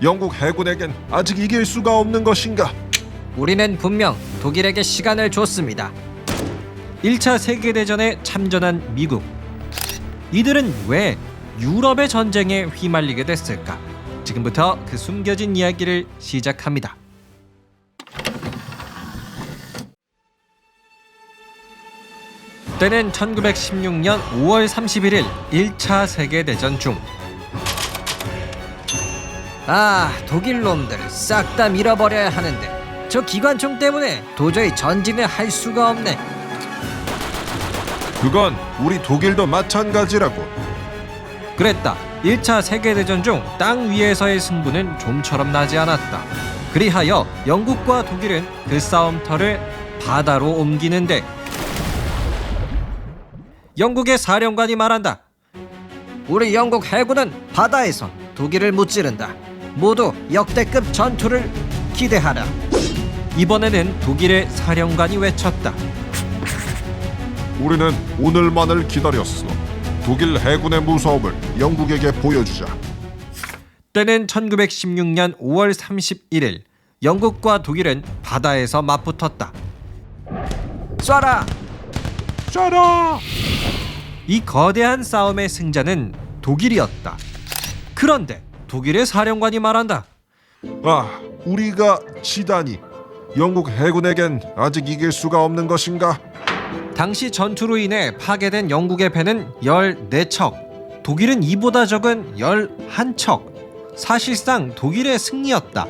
영국 해군에겐 아직 이길 수가 없는 것인가? 우리는 분명 독일에게 시간을 줬습니다. 1차 세계대전에 참전한 미국. 이들은 왜 유럽의 전쟁에 휘말리게 됐을까? 지금부터 그 숨겨진 이야기를 시작합니다. 때는 1916년 5월 31일 1차 세계대전 중. 독일 놈들 싹 다 밀어버려야 하는데 저 기관총 때문에 도저히 전진을 할 수가 없네. 그건 우리 독일도 마찬가지라고. 그랬다. 1차 세계대전 중 땅 위에서의 승부는 좀처럼 나지 않았다. 그리하여 영국과 독일은 그 싸움터를 바다로 옮기는데, 영국의 사령관이 말한다. 우리 영국 해군은 바다에서 독일을 무찌른다. 모두 역대급 전투를 기대하라. 이번에는 독일의 사령관이 외쳤다. 우리는 오늘만을 기다렸어. 독일 해군의 무서움을 영국에게 보여주자. 때는 1916년 5월 31일 영국과 독일은 바다에서 맞붙었다. 쏴라! 쏴라! 이 거대한 싸움의 승자는 독일이었다. 그런데 독일의 사령관이 말한다. 우리가 지다니. 영국 해군에겐 아직 이길 수가 없는 것인가? 당시 전투로 인해 파괴된 영국의 배는 14척, 독일은 이보다 적은 11척. 사실상 독일의 승리였다.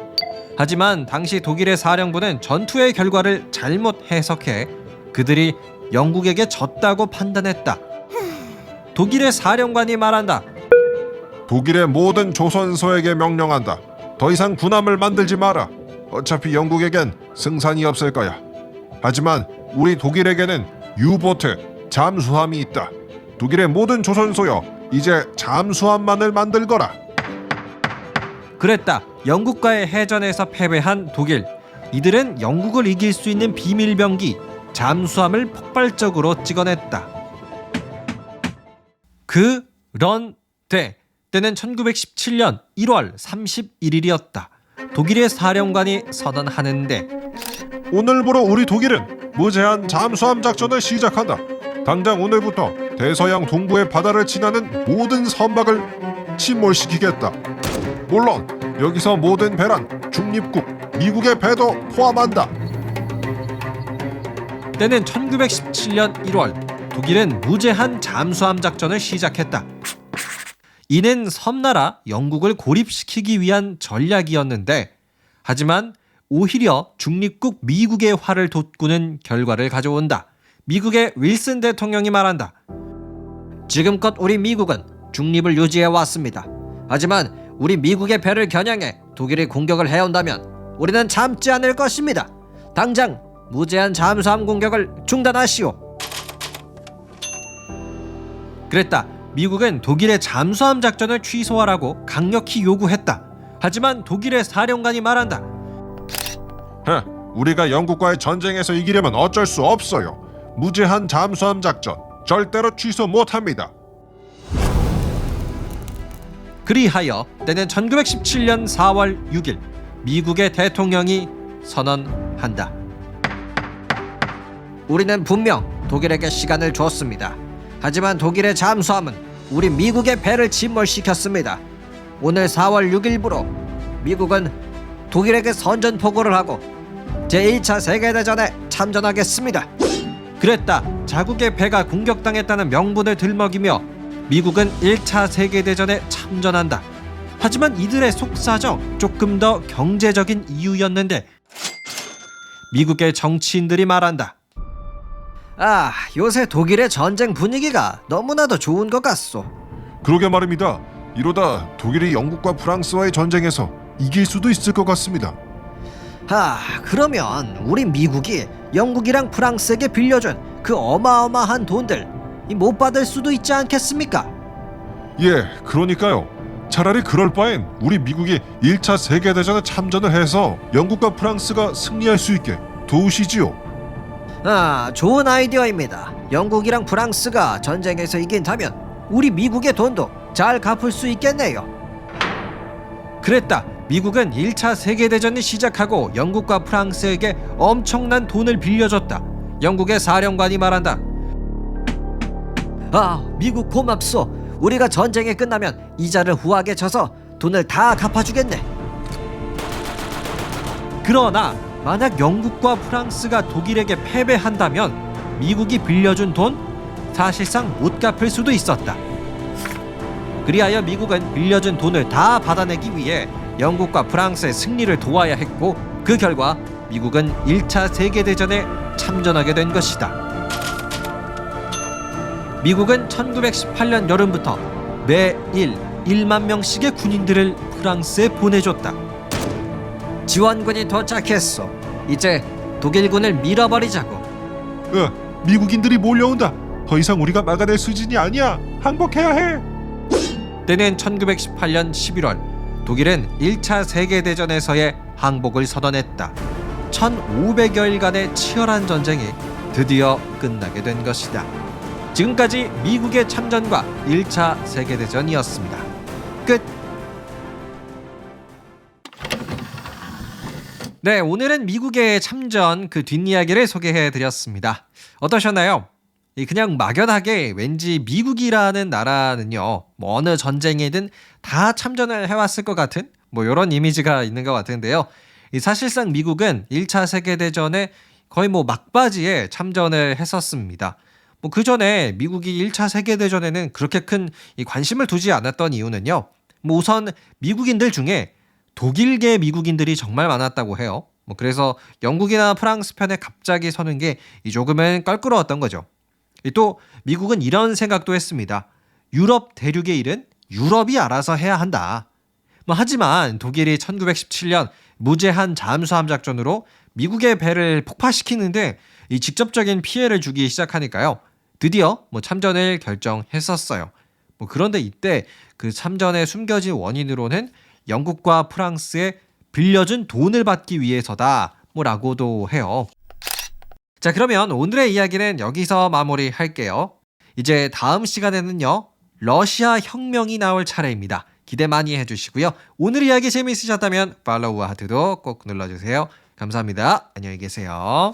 하지만 당시 독일의 사령부는 전투의 결과를 잘못 해석해 그들이 영국에게 졌다고 판단했다. 독일의 사령관이 말한다. 독일의 모든 조선소에게 명령한다. 더 이상 군함을 만들지 마라. 어차피 영국에겐 승산이 없을 거야. 하지만 우리 독일에게는 유보트, 잠수함이 있다. 독일의 모든 조선소여, 이제 잠수함만을 만들거라. 그랬다. 영국과의 해전에서 패배한 독일. 이들은 영국을 이길 수 있는 비밀병기 잠수함을 폭발적으로 찍어냈다. 그런데 때는 1917년 1월 31일이었다. 독일의 사령관이 선언하는데, 오늘부로 우리 독일은 무제한 잠수함 작전을 시작한다. 당장 오늘부터 대서양 동부의 바다를 지나는 모든 선박을 침몰시키겠다. 물론 여기서 모든 배란 중립국 미국의 배도 포함한다. 때는 1917년 1월 독일은 무제한 잠수함 작전을 시작했다. 이는 섬나라 영국을 고립시키기 위한 전략이었는데, 하지만 오히려 중립국 미국의 화를 돋구는 결과를 가져온다. 미국의 윌슨 대통령이 말한다. 지금껏 우리 미국은 중립을 유지해 왔습니다. 하지만 우리 미국의 배를 겨냥해 독일이 공격을 해온다면 우리는 참지 않을 것입니다. 당장 무제한 잠수함 공격을 중단하시오. 그랬다. 미국은 독일의 잠수함 작전을 취소하라고 강력히 요구했다. 하지만 독일의 사령관이 말한다. 우리가 영국과의 전쟁에서 이기려면 어쩔 수 없어요. 무제한 잠수함 작전 절대로 취소 못합니다. 그리하여 때는 1917년 4월 6일 미국의 대통령이 선언한다. 우리는 분명 독일에게 시간을 줬습니다. 하지만 독일의 잠수함은 우리 미국의 배를 침몰시켰습니다. 오늘 4월 6일부로 미국은 독일에게 선전포고를 하고 제1차 세계대전에 참전하겠습니다. 그랬다. 자국의 배가 공격당했다는 명분을 들먹이며 미국은 1차 세계대전에 참전한다. 하지만 이들의 속사정 조금 더 경제적인 이유였는데, 미국의 정치인들이 말한다. 요새 독일의 전쟁 분위기가 너무나도 좋은 것 같소. 그러게 말입니다. 이러다 독일이 영국과 프랑스와의 전쟁에서 이길 수도 있을 것 같습니다. 그러면 우리 미국이 영국이랑 프랑스에게 빌려준 그 어마어마한 돈들 못 받을 수도 있지 않겠습니까? 예, 그러니까요. 차라리 그럴 바엔 우리 미국이 1차 세계대전에 참전을 해서 영국과 프랑스가 승리할 수 있게 도우시지요. 좋은 아이디어입니다. 영국이랑 프랑스가 전쟁에서 이긴다면 우리 미국의 돈도 잘 갚을 수 있겠네요. 그랬다. 미국은 1차 세계대전을 시작하고 영국과 프랑스에게 엄청난 돈을 빌려줬다. 영국의 사령관이 말한다. 미국 고맙소. 우리가 전쟁이 끝나면 이자를 후하게 쳐서 돈을 다 갚아주겠네. 그러나 만약 영국과 프랑스가 독일에게 패배한다면 미국이 빌려준 돈 사실상 못 갚을 수도 있었다. 그리하여 미국은 빌려준 돈을 다 받아내기 위해 영국과 프랑스의 승리를 도와야 했고, 그 결과 미국은 1차 세계대전에 참전하게 된 것이다. 미국은 1918년 여름부터 매일 1만 명씩의 군인들을 프랑스에 보내줬다. 지원군이 도착했소. 이제 독일군을 밀어버리자고. 미국인들이 몰려온다. 더 이상 우리가 막아낼 수준이 아니야. 항복해야 해. 때는 1918년 11월 독일은 1차 세계대전에서의 항복을 선언했다. 1500여일간의 치열한 전쟁이 드디어 끝나게 된 것이다. 지금까지 미국의 참전과 1차 세계대전이었습니다. 끝. 네, 오늘은 미국의 참전 그 뒷이야기를 소개해드렸습니다. 어떠셨나요? 그냥 막연하게 왠지 미국이라는 나라는요, 뭐 어느 전쟁이든 다 참전을 해왔을 것 같은 뭐 이런 이미지가 있는 것 같은데요. 사실상 미국은 1차 세계대전에 거의 뭐 막바지에 참전을 했었습니다. 뭐 그 전에 미국이 1차 세계대전에는 그렇게 큰 관심을 두지 않았던 이유는요, 뭐 우선 미국인들 중에 독일계 미국인들이 정말 많았다고 해요. 뭐 그래서 영국이나 프랑스 편에 갑자기 서는 게 조금은 껄끄러웠던 거죠. 또 미국은 이런 생각도 했습니다. 유럽 대륙의 일은 유럽이 알아서 해야 한다. 하지만 독일이 1917년 무제한 잠수함 작전으로 미국의 배를 폭파시키는데 이 직접적인 피해를 주기 시작하니까요. 드디어 참전을 결정했었어요. 그런데 이때 그 참전에 숨겨진 원인으로는 영국과 프랑스에 빌려준 돈을 받기 위해서다 라고도 해요. 자, 그러면 오늘의 이야기는 여기서 마무리할게요. 이제 다음 시간에는요, 러시아 혁명이 나올 차례입니다. 기대 많이 해주시고요. 오늘 이야기 재미있으셨다면 팔로우와 하트도 꼭 눌러주세요. 감사합니다. 안녕히 계세요.